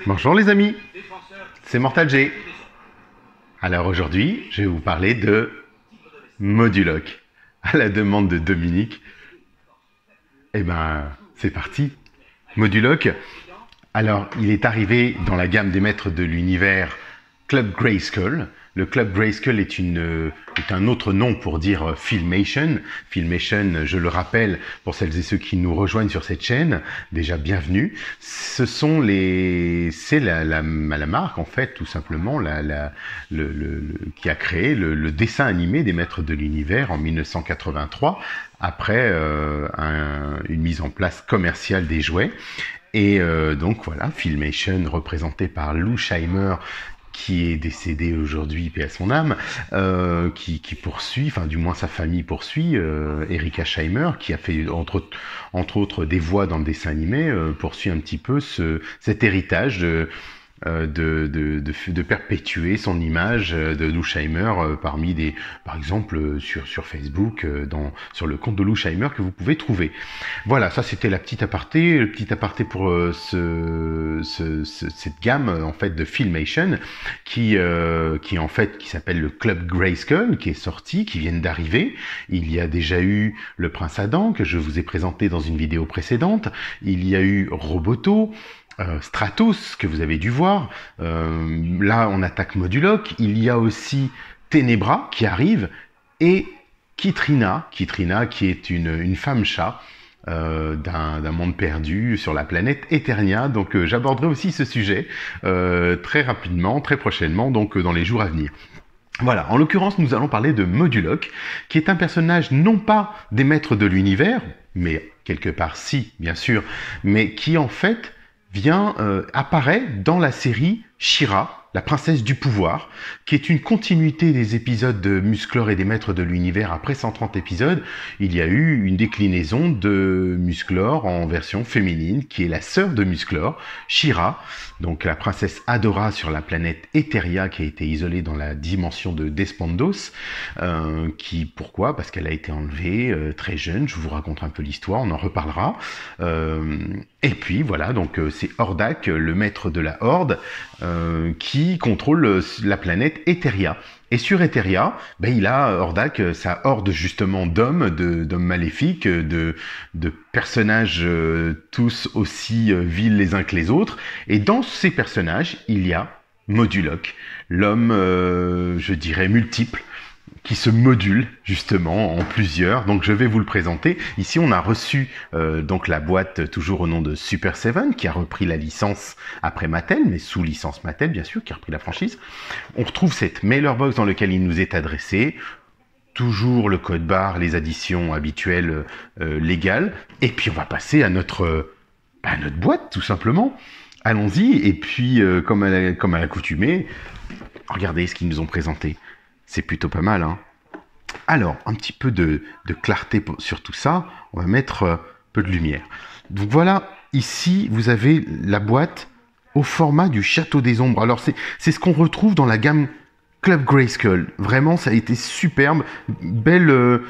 Bonjour les amis, c'est Mortal G. Alors aujourd'hui, je vais vous parler de Moduloc. À la demande de Dominique, eh ben, c'est parti. Moduloc, alors il est arrivé dans la gamme des maîtres de l'univers Club Grayskull. Le Club Grayskull est un autre nom pour dire Filmation. Filmation, je le rappelle, pour celles et ceux qui nous rejoignent sur cette chaîne, déjà bienvenue. C'est la marque, en fait, tout simplement, qui a créé le dessin animé des Maîtres de l'Univers en 1983, après une mise en place commerciale des jouets. Et donc voilà, Filmation, représenté par Lou Scheimer, qui est décédé aujourd'hui, paix à son âme, qui poursuit, enfin du moins sa famille poursuit, Erika Scheimer, qui a fait entre autres des voix dans le dessin animé, poursuit un petit peu cet héritage de perpétuer son image de Lou Scheimer par exemple sur Facebook, sur le compte de Lou Scheimer que vous pouvez trouver. Voilà, ça c'était le petit aparté pour cette gamme en fait de Filmation qui s'appelle le Club Grayskull, qui est sorti, qui vient d'arriver. Il y a déjà eu le Prince Adam que je vous ai présenté dans une vidéo précédente. Il y a eu Roboto. Stratos, que vous avez dû voir. Là, on attaque Moduloc. Il y a aussi Ténébra qui arrive et Kitrina qui est une femme-chat d'un monde perdu sur la planète Eternia. Donc, j'aborderai aussi ce sujet très rapidement, très prochainement, donc dans les jours à venir. Voilà, en l'occurrence, nous allons parler de Moduloc, qui est un personnage non pas des maîtres de l'univers, mais quelque part si, bien sûr, mais qui en fait apparaît dans la série She-Ra, la princesse du pouvoir, qui est une continuité des épisodes de Musclor et des Maîtres de l'Univers. Après 130 épisodes, il y a eu une déclinaison de Musclor en version féminine, qui est la sœur de Musclor, She-Ra, donc la princesse Adora sur la planète Eteria, qui a été isolée dans la dimension de Despondos. Pourquoi ? Parce qu'elle a été enlevée très jeune, je vous raconte un peu l'histoire, on en reparlera. Et puis voilà, donc c'est Hordak, le maître de la Horde, qui contrôle la planète Eteria. Et sur Eteria, il a Hordak, sa horde justement d'hommes maléfiques, de personnages tous aussi vils les uns que les autres. Et dans ces personnages, il y a Moduloc, l'homme, je dirais, multiple, qui se module justement en plusieurs. Donc je vais vous le présenter. Ici on a reçu donc la boîte toujours au nom de Super Seven, qui a repris la licence après Mattel, mais sous licence Mattel bien sûr, qui a repris la franchise. On retrouve cette mailer box dans laquelle il nous est adressé. Toujours le code barre, les additions habituelles légales. Et puis on va passer à notre boîte tout simplement. Allons-y. Et puis comme à l'accoutumée, regardez ce qu'ils nous ont présenté. C'est plutôt pas mal, hein. Alors, un petit peu de clarté sur tout ça. On va mettre un peu de lumière. Donc voilà, ici, vous avez la boîte au format du Château des Ombres. Alors, c'est ce qu'on retrouve dans la gamme Club Grayskull. Vraiment, ça a été superbe. Belle,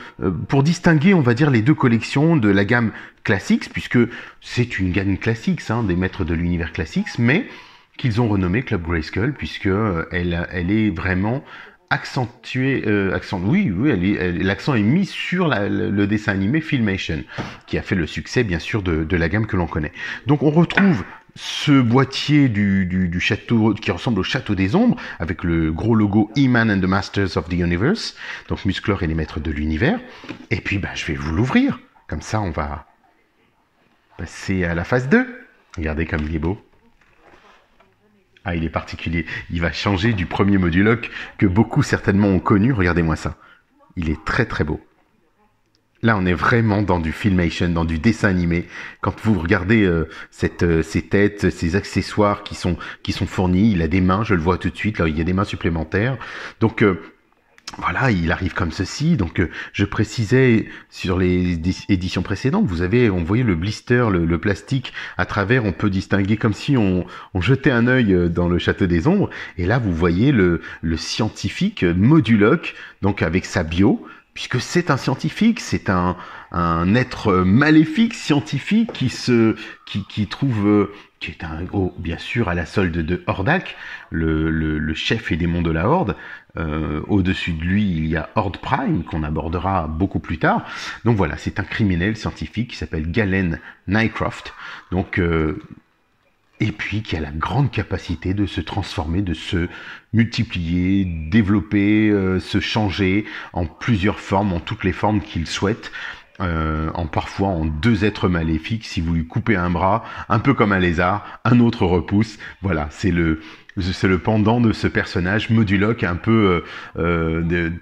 pour distinguer, on va dire, les deux collections de la gamme Classics, puisque c'est une gamme Classics, hein, des maîtres de l'univers Classics, mais qu'ils ont renommé Club Grayskull, puisque elle est vraiment accentué, l'accent est mis sur le dessin animé Filmation, qui a fait le succès bien sûr de la gamme que l'on connaît. Donc on retrouve ce boîtier du château qui ressemble au Château des Ombres, avec le gros logo He-Man and the Masters of the Universe, donc Musclor et les Maîtres de l'Univers. Et puis je vais vous l'ouvrir, comme ça on va passer à la phase 2. Regardez comme il est beau. Ah, il est particulier. Il va changer du premier Moduloc que beaucoup certainement ont connu. Regardez-moi ça. Il est très très beau. Là, on est vraiment dans du Filmation, dans du dessin animé. Quand vous regardez ces têtes, ces accessoires qui sont fournis, il a des mains, je le vois tout de suite. Là, il y a des mains supplémentaires. Donc voilà, il arrive comme ceci. Donc, je précisais sur les éditions précédentes, on voyait le blister, le plastique à travers. On peut distinguer comme si on jetait un œil dans le Château des Ombres. Et là, vous voyez le scientifique Moduloc, donc avec sa bio, puisque c'est un scientifique, c'est un être maléfique scientifique qui trouve qui est bien sûr à la solde de Hordak, le chef et démon de la Horde. Au-dessus de lui, il y a Horde Prime, qu'on abordera beaucoup plus tard. Donc voilà, c'est un criminel scientifique qui s'appelle Galen Nycroft. Donc, et puis qui a la grande capacité de se transformer, de se multiplier, développer, se changer en plusieurs formes, en toutes les formes qu'il souhaite. Parfois en deux êtres maléfiques. Si vous lui coupez un bras, un peu comme un lézard, un autre repousse. Voilà, c'est le pendant de ce personnage, Modulok, un peu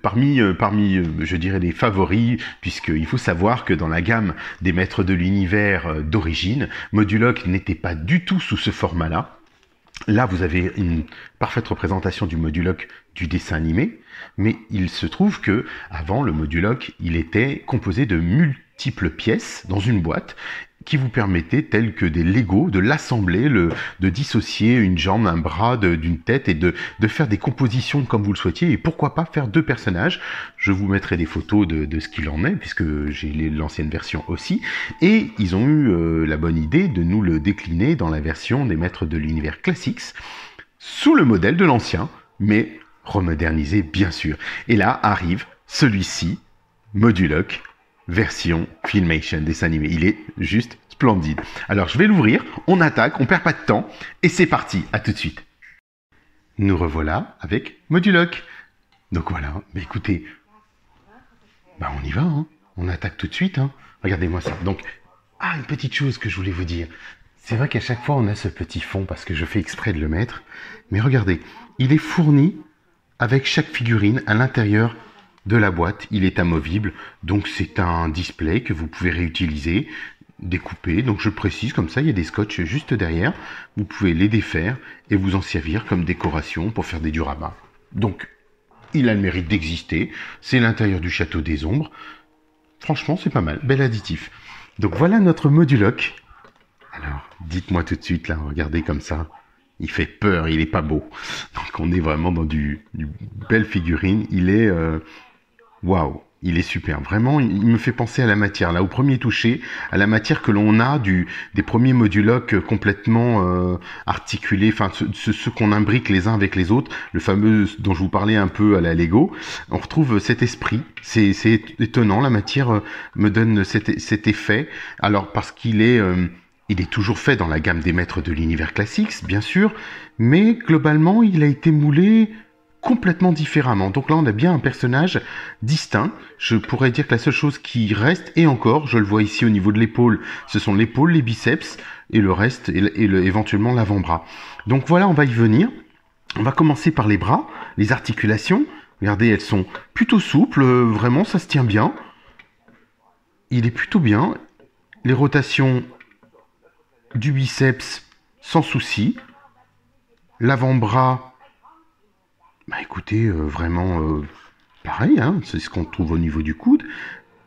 parmi, je dirais, les favoris, puisqu'il faut savoir que dans la gamme des maîtres de l'univers d'origine, Modulok n'était pas du tout sous ce format-là. Là, vous avez une parfaite représentation du Modulok du dessin animé, mais il se trouve que avant le Modulok, il était composé de multiples pièces dans une boîte qui vous permettaient, tels que des Lego, de l'assembler, de dissocier une jambe, un bras d'une tête et de faire des compositions comme vous le souhaitiez. Et pourquoi pas faire deux personnages. Je vous mettrai des photos de ce qu'il en est, puisque j'ai l'ancienne version aussi. Et ils ont eu la bonne idée de nous le décliner dans la version des maîtres de l'univers Classics, sous le modèle de l'ancien, mais remodernisé bien sûr. Et là arrive celui-ci, Modulok, version Filmation, dessin animé. Il est juste splendide. Alors je vais l'ouvrir, on attaque, on perd pas de temps, et c'est parti, à tout de suite. Nous revoilà avec Modulok. Donc voilà, mais écoutez, on y va, hein. On attaque tout de suite, hein. Regardez-moi ça. Donc, une petite chose que je voulais vous dire. C'est vrai qu'à chaque fois on a ce petit fond, parce que je fais exprès de le mettre, mais regardez, il est fourni avec chaque figurine à l'intérieur de la boîte. Il est amovible, donc c'est un display que vous pouvez réutiliser, découper. Donc je précise, comme ça il y a des scotch juste derrière, vous pouvez les défaire et vous en servir comme décoration pour faire des dioramas. Donc il a le mérite d'exister, c'est l'intérieur du château des ombres. Franchement c'est pas mal, bel additif. Donc voilà notre Modulok. Alors dites-moi tout de suite là, regardez comme ça. Il fait peur, il est pas beau. Donc on est vraiment dans du belle figurine. Il est waouh, il est super. Vraiment, il me fait penser à la matière. Là, au premier toucher, à la matière que l'on a des premiers Modulok complètement articulés, enfin ceux qu'on imbrique les uns avec les autres, le fameux dont je vous parlais un peu à la Lego. On retrouve cet esprit. C'est étonnant. La matière me donne cet effet. Alors parce qu'il est il est toujours fait dans la gamme des maîtres de l'univers Classics, bien sûr, mais globalement, il a été moulé complètement différemment. Donc là, on a bien un personnage distinct. Je pourrais dire que la seule chose qui reste, et encore, je le vois ici au niveau de l'épaule, ce sont l'épaule, les biceps, et le reste, éventuellement l'avant-bras. Donc voilà, on va y venir. On va commencer par les bras, les articulations. Regardez, elles sont plutôt souples, vraiment, ça se tient bien. Il est plutôt bien. Les rotations du biceps sans souci, l'avant-bras, écoutez, vraiment pareil, hein, c'est ce qu'on trouve au niveau du coude,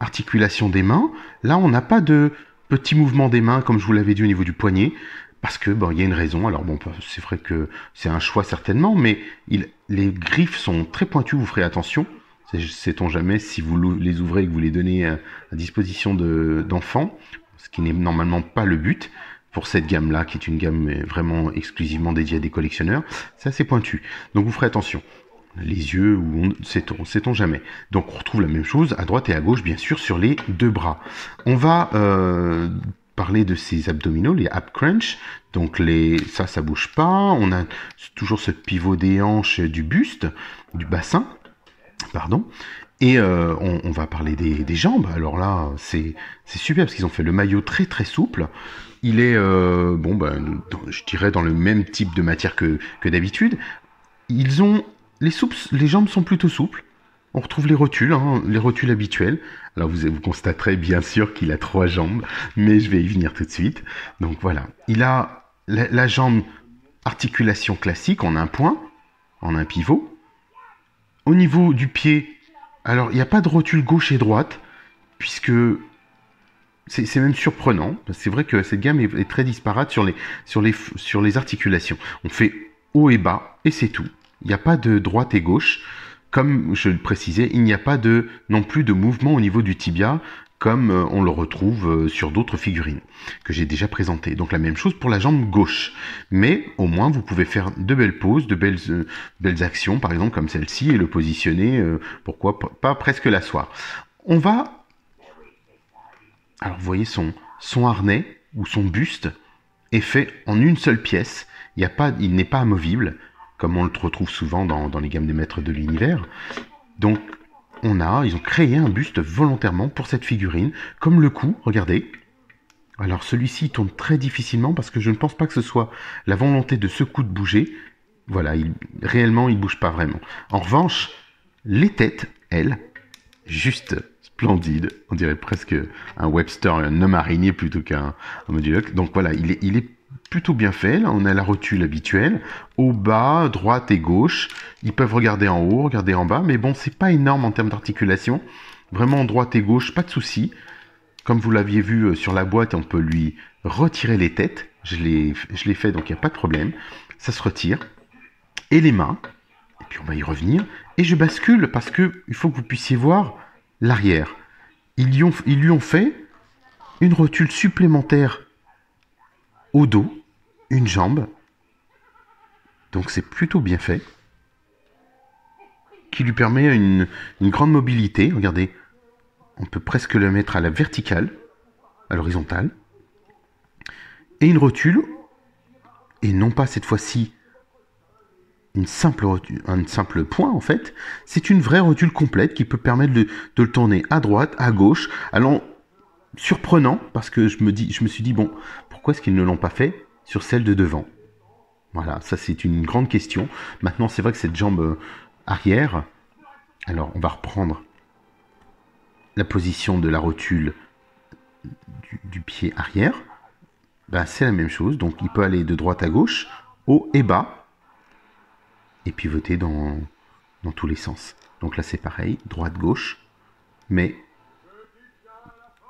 articulation des mains, là on n'a pas de petits mouvements des mains comme je vous l'avais dit au niveau du poignet, parce que il y a une raison, alors c'est vrai que c'est un choix certainement, mais les griffes sont très pointues, vous ferez attention, sait-on jamais si vous les ouvrez et que vous les donnez à disposition d'enfants, ce qui n'est normalement pas le but, pour cette gamme-là, qui est une gamme vraiment exclusivement dédiée à des collectionneurs, c'est assez pointu. Donc vous ferez attention. Les yeux, sait-on jamais. Donc on retrouve la même chose à droite et à gauche, bien sûr, sur les deux bras. On va parler de ces abdominaux, les ab crunch. Donc ça bouge pas. On a toujours ce pivot des hanches du buste, du bassin, pardon. Et on va parler des jambes. Alors là, c'est super parce qu'ils ont fait le maillot très très souple. Il est, je dirais dans le même type de matière que d'habitude. Ils ont les jambes sont plutôt souples. On retrouve les rotules habituels. Alors vous constaterez bien sûr qu'il a 3 jambes, mais je vais y venir tout de suite. Donc voilà, il a la jambe articulation classique en un point, en un pivot. Au niveau du pied, alors il n'y a pas de rotule gauche et droite, puisque c'est même surprenant. C'est vrai que cette gamme est très disparate sur les articulations. On fait haut et bas, et c'est tout. Il n'y a pas de droite et gauche. Comme je le précisais, il n'y a pas non plus de mouvement au niveau du tibia, comme on le retrouve sur d'autres figurines que j'ai déjà présentées. Donc la même chose pour la jambe gauche. Mais au moins, vous pouvez faire de belles poses, de belles actions, par exemple comme celle-ci, et le positionner, pourquoi pas presque l'asseoir. On va... Alors vous voyez son harnais ou son buste est fait en une seule pièce. Il n'est pas amovible, comme on le retrouve souvent dans les gammes des maîtres de l'univers. Donc ils ont créé un buste volontairement pour cette figurine, comme le cou, regardez. Alors celui-ci tourne très difficilement parce que je ne pense pas que ce soit la volonté de ce cou de bouger. Voilà, réellement il ne bouge pas vraiment. En revanche, les têtes, elles, juste splendide. On dirait presque un Webster, un homme araignée plutôt qu'un moduloc. Donc voilà, il est plutôt bien fait. Là, on a la rotule habituelle. Au bas, droite et gauche. Ils peuvent regarder en haut, regarder en bas. Mais bon, c'est pas énorme en termes d'articulation. Vraiment, droite et gauche, pas de souci. Comme vous l'aviez vu sur la boîte, on peut lui retirer les têtes. Je l'ai fait, donc il n'y a pas de problème. Ça se retire. Et les mains. Et puis on va y revenir. Et je bascule parce que il faut que vous puissiez voir l'arrière. Ils lui ont fait une rotule supplémentaire au dos, une jambe. Donc c'est plutôt bien fait. Qui lui permet une grande mobilité. Regardez, on peut presque le mettre à la verticale, à l'horizontale. Et une rotule, et non pas cette fois-ci un simple point en fait, c'est une vraie rotule complète qui peut permettre de le tourner à droite, à gauche, allant surprenant parce que je me suis dit bon, pourquoi est-ce qu'ils ne l'ont pas fait sur celle de devant? Voilà, ça c'est une grande question. Maintenant c'est vrai que cette jambe arrière, alors on va reprendre la position de la rotule du pied arrière, ben, c'est la même chose, donc il peut aller de droite à gauche, haut et bas, et pivoter dans tous les sens. Donc là c'est pareil, droite-gauche, mais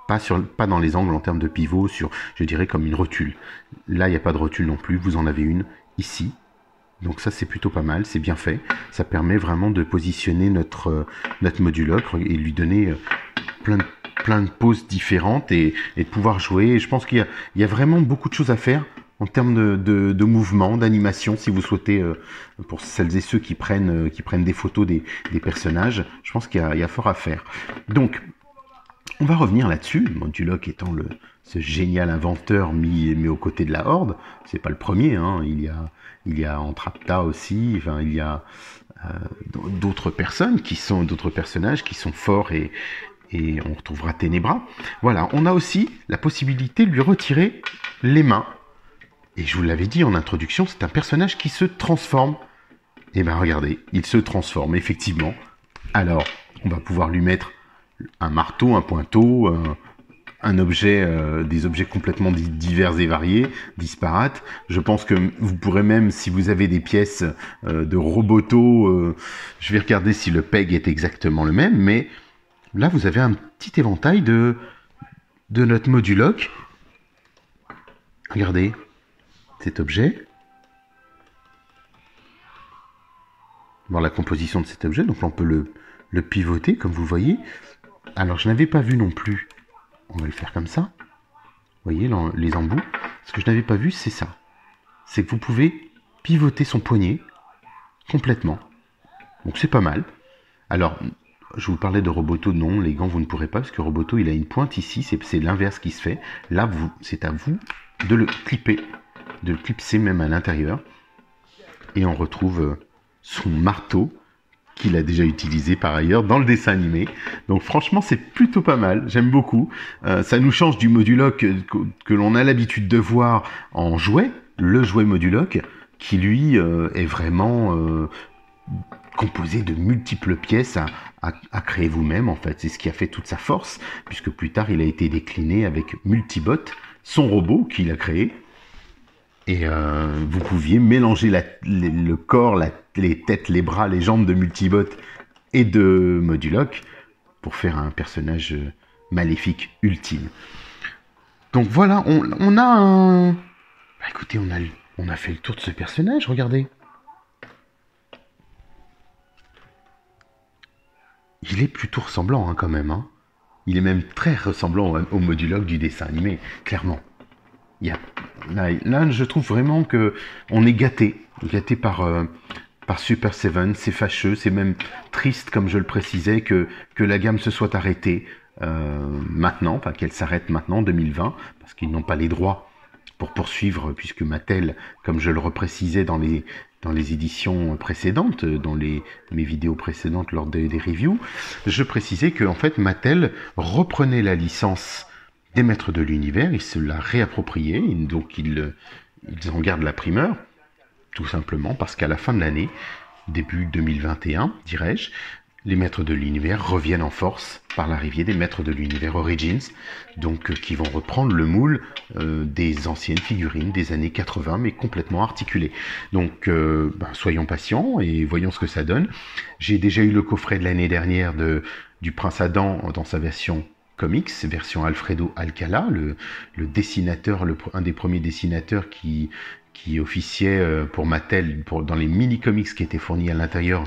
pas dans les angles en termes de pivot, je dirais comme une rotule. Là il n'y a pas de rotule non plus, vous en avez une ici. Donc ça c'est plutôt pas mal, c'est bien fait. Ça permet vraiment de positionner notre moduloc et lui donner plein de poses différentes et de pouvoir jouer. Et je pense qu'il y a vraiment beaucoup de choses à faire en termes de mouvement, d'animation, si vous souhaitez, pour celles et ceux qui prennent des photos des personnages, je pense qu'il y a fort à faire. Donc, on va revenir là-dessus, Moduloc étant ce génial inventeur mis aux côtés de la Horde. C'est pas le premier, hein. Il y a Entrapta aussi, enfin, il y a d'autres personnages qui sont forts et on retrouvera Ténébra. Voilà, on a aussi la possibilité de lui retirer les mains. Et je vous l'avais dit en introduction, c'est un personnage qui se transforme. Et bien regardez, il se transforme effectivement. Alors, on va pouvoir lui mettre un marteau, un pointeau, des objets complètement divers et variés, disparates. Je pense que vous pourrez même, si vous avez des pièces de Roboto, je vais regarder si le peg est exactement le même, mais là vous avez un petit éventail de notre moduloc. Regardez cet objet. Voir la composition de cet objet, donc là on peut le pivoter comme vous voyez. Alors je n'avais pas vu non plus, on va le faire comme ça, vous voyez les embouts. Ce que je n'avais pas vu c'est ça, c'est que vous pouvez pivoter son poignet complètement, donc c'est pas mal. Alors je vous parlais de Roboto, non, les gants vous ne pourrez pas parce que Roboto il a une pointe ici, c'est l'inverse qui se fait. Là c'est à vous de le clipper, de le clipser même à l'intérieur, et on retrouve son marteau qu'il a déjà utilisé par ailleurs dans le dessin animé. Donc franchement c'est plutôt pas mal, j'aime beaucoup. Ça nous change du moduloc que l'on a l'habitude de voir en jouet, le jouet moduloc, qui lui est vraiment composé de multiples pièces à créer vous-même en fait. C'est ce qui a fait toute sa force, puisque plus tard il a été décliné avec Multibot, son robot qu'il a créé. Et vous pouviez mélanger le corps, les têtes, les bras, les jambes de Multibot et de Moduloc pour faire un personnage maléfique ultime. Donc voilà, on a un... Bah, écoutez, on a fait le tour de ce personnage, regardez. Il est plutôt ressemblant hein, quand même. Hein. Il est même très ressemblant au modulogue du dessin animé, clairement. Là, je trouve vraiment que on est gâté par Super Seven. C'est fâcheux, c'est même triste, comme je le précisais, que la gamme se soit arrêtée maintenant, enfin qu'elle s'arrête maintenant, en 2020, parce qu'ils n'ont pas les droits pour poursuivre, puisque Mattel, comme je le reprécisais dans les éditions précédentes, mes vidéos précédentes lors des reviews, je précisais que en fait Mattel reprenait la licence des Maîtres de l'Univers, ils se la réappropriaient, donc ils en gardent la primeur, tout simplement parce qu'à la fin de l'année, début 2021, dirais-je, les Maîtres de l'Univers reviennent en force par l'arrivée des Maîtres de l'Univers Origins, donc qui vont reprendre le moule des anciennes figurines des années 80, mais complètement articulées. Donc soyons patients et voyons ce que ça donne. J'ai déjà eu le coffret de l'année dernière du Prince Adam dans sa version comics, version Alfredo Alcala, le dessinateur, un des premiers dessinateurs qui officiait pour Mattel dans les mini-comics qui étaient fournis à l'intérieur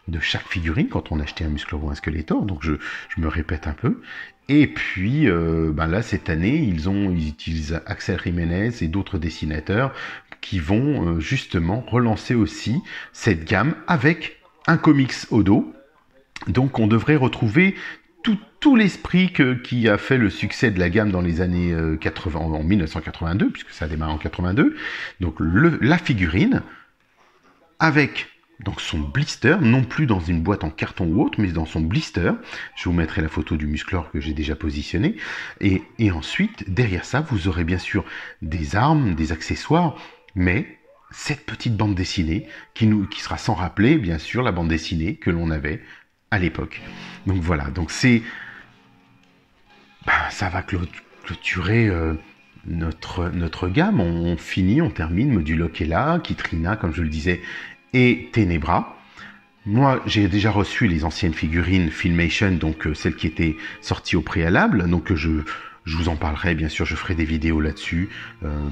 de chaque figurine quand on achetait un Musclor ou un Skeletor, donc je me répète un peu. Et puis là cette année ils utilisent Axel Jiménez et d'autres dessinateurs qui vont justement relancer aussi cette gamme avec un comics au dos. Donc on devrait retrouver tout l'esprit qui a fait le succès de la gamme dans les années 80, en 1982, puisque ça a démarré en 82. Donc la figurine avec donc son blister, non plus dans une boîte en carton ou autre, mais dans son blister. Je vous mettrai la photo du Musclor que j'ai déjà positionné. Et ensuite, derrière ça, vous aurez bien sûr des armes, des accessoires, mais cette petite bande dessinée qui sera sans rappeler, bien sûr, la bande dessinée que l'on avait à l'époque. Donc voilà, donc ça va clôturer notre gamme. On finit, on termine. Moduloc est là, Kitrina, comme je le disais, et Ténébra. Moi, j'ai déjà reçu les anciennes figurines Filmation, donc celles qui étaient sorties au préalable. Donc je vous en parlerai, bien sûr, je ferai des vidéos là-dessus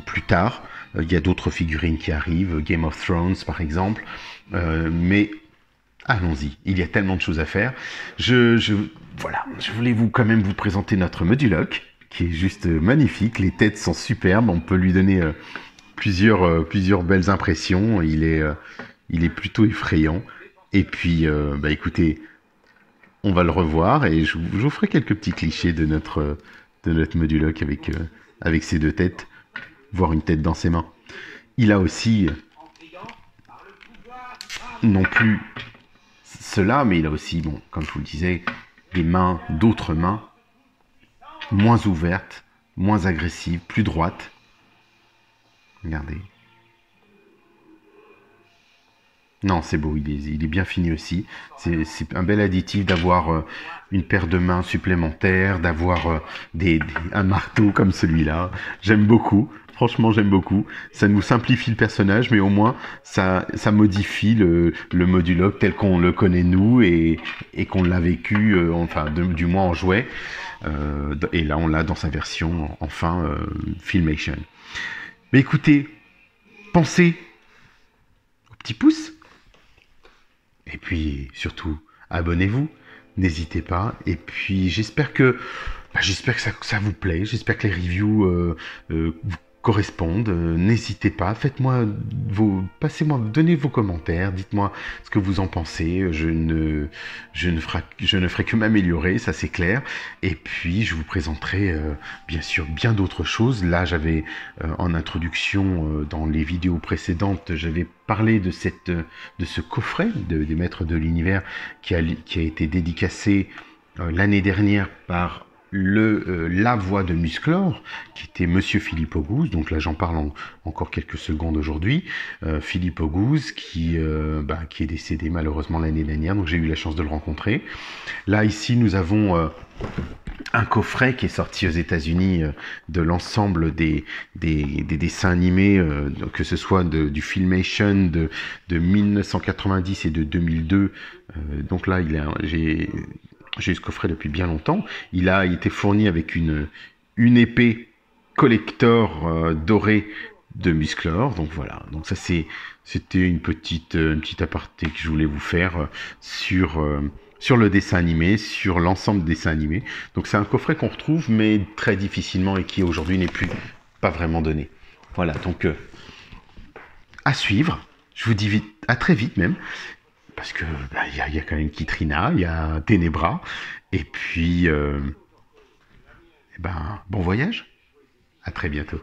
plus tard. Il y a d'autres figurines qui arrivent, Game of Thrones par exemple. Mais allons-y, il y a tellement de choses à faire. Voilà, je voulais quand même vous présenter notre Moduloc, qui est juste magnifique. Les têtes sont superbes, on peut lui donner plusieurs belles impressions. Il est plutôt effrayant. Et puis, écoutez, on va le revoir et je vous ferai quelques petits clichés de notre Moduloc avec ses deux têtes, voire une tête dans ses mains. Il a aussi, non plus cela, mais il a aussi, bon, comme je vous le disais, d'autres mains, moins ouvertes, moins agressives, plus droites. Regardez. Non, c'est beau, il est bien fini aussi. C'est un bel additif d'avoir une paire de mains supplémentaires, d'avoir un marteau comme celui-là. J'aime beaucoup. Franchement, j'aime beaucoup. Ça nous simplifie le personnage, mais au moins, ça modifie le Moduloc tel qu'on le connaît nous et qu'on l'a vécu, du moins en jouet. Et là, on l'a dans sa version, Filmation. Mais écoutez, pensez au petit pouce. Et puis, surtout, abonnez-vous. N'hésitez pas. Et puis, j'espère que ça vous plaît. J'espère que les reviews vous correspondent. N'hésitez pas. Donnez vos commentaires. Dites-moi ce que vous en pensez. Je ne ferai que m'améliorer, ça c'est clair. Et puis, je vous présenterai bien sûr bien d'autres choses. Là, j'avais en introduction dans les vidéos précédentes, j'avais parlé de ce coffret des Maîtres de l'Univers qui a été dédicacé l'année dernière par la voix de Musclor, qui était Monsieur Philippe Auguste. Donc là, j'en parle encore quelques secondes aujourd'hui. Philippe Auguste, qui est décédé malheureusement l'année dernière, donc j'ai eu la chance de le rencontrer. Là, ici, nous avons un coffret qui est sorti aux États-Unis de l'ensemble des dessins animés, que ce soit du Filmation de 1990 et de 2002. Donc là, j'ai eu ce coffret depuis bien longtemps. Il a été fourni avec une épée collector dorée de Musclor. Donc voilà. Donc ça c'était une petite aparté que je voulais vous faire sur sur le dessin animé, sur l'ensemble des dessins animés. Donc c'est un coffret qu'on retrouve, mais très difficilement et qui aujourd'hui n'est plus pas vraiment donné. Voilà, donc à suivre. Je vous dis vite, à très vite même, parce que y a quand même Kitrina, il y a Ténébra, et puis bon voyage, à très bientôt.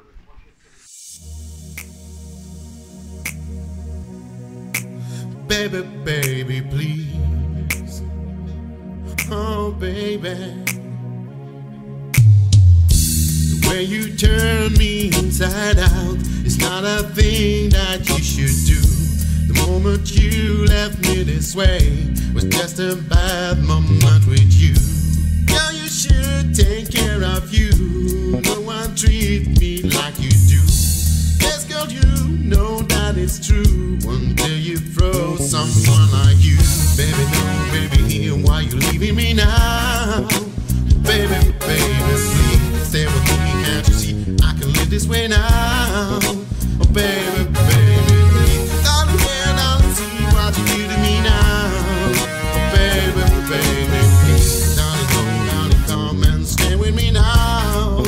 Baby, baby, please. Oh, baby. The way you turn me inside out is not a thing that you should do. The moment you left me this way was just a bad moment with you. Girl, you should take care of you. No one treat me like you do. Yes, girl, you know that it's true until you throw someone like you. Baby, no, baby, why you leaving me now? Baby, baby, please stay with me. Can't you see I can live this way now? Oh, baby, baby, please. Darling, can I see what you do to me now? Oh, baby, baby, please. Darling, go down and come and stay with me now.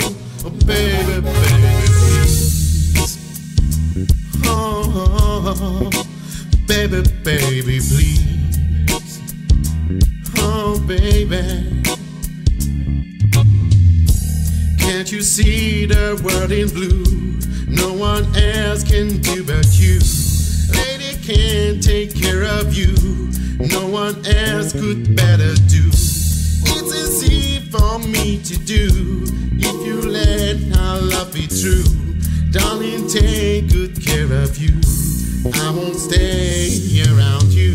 Oh, baby, baby, please. Oh, baby, baby, please. Oh, baby. Can't you see the world in blue? No one else can do but you. Lady can't take care of you. No one else could better do. It's easy for me to do if you let our love be true. Darling, take good care of you. I won't stay around you.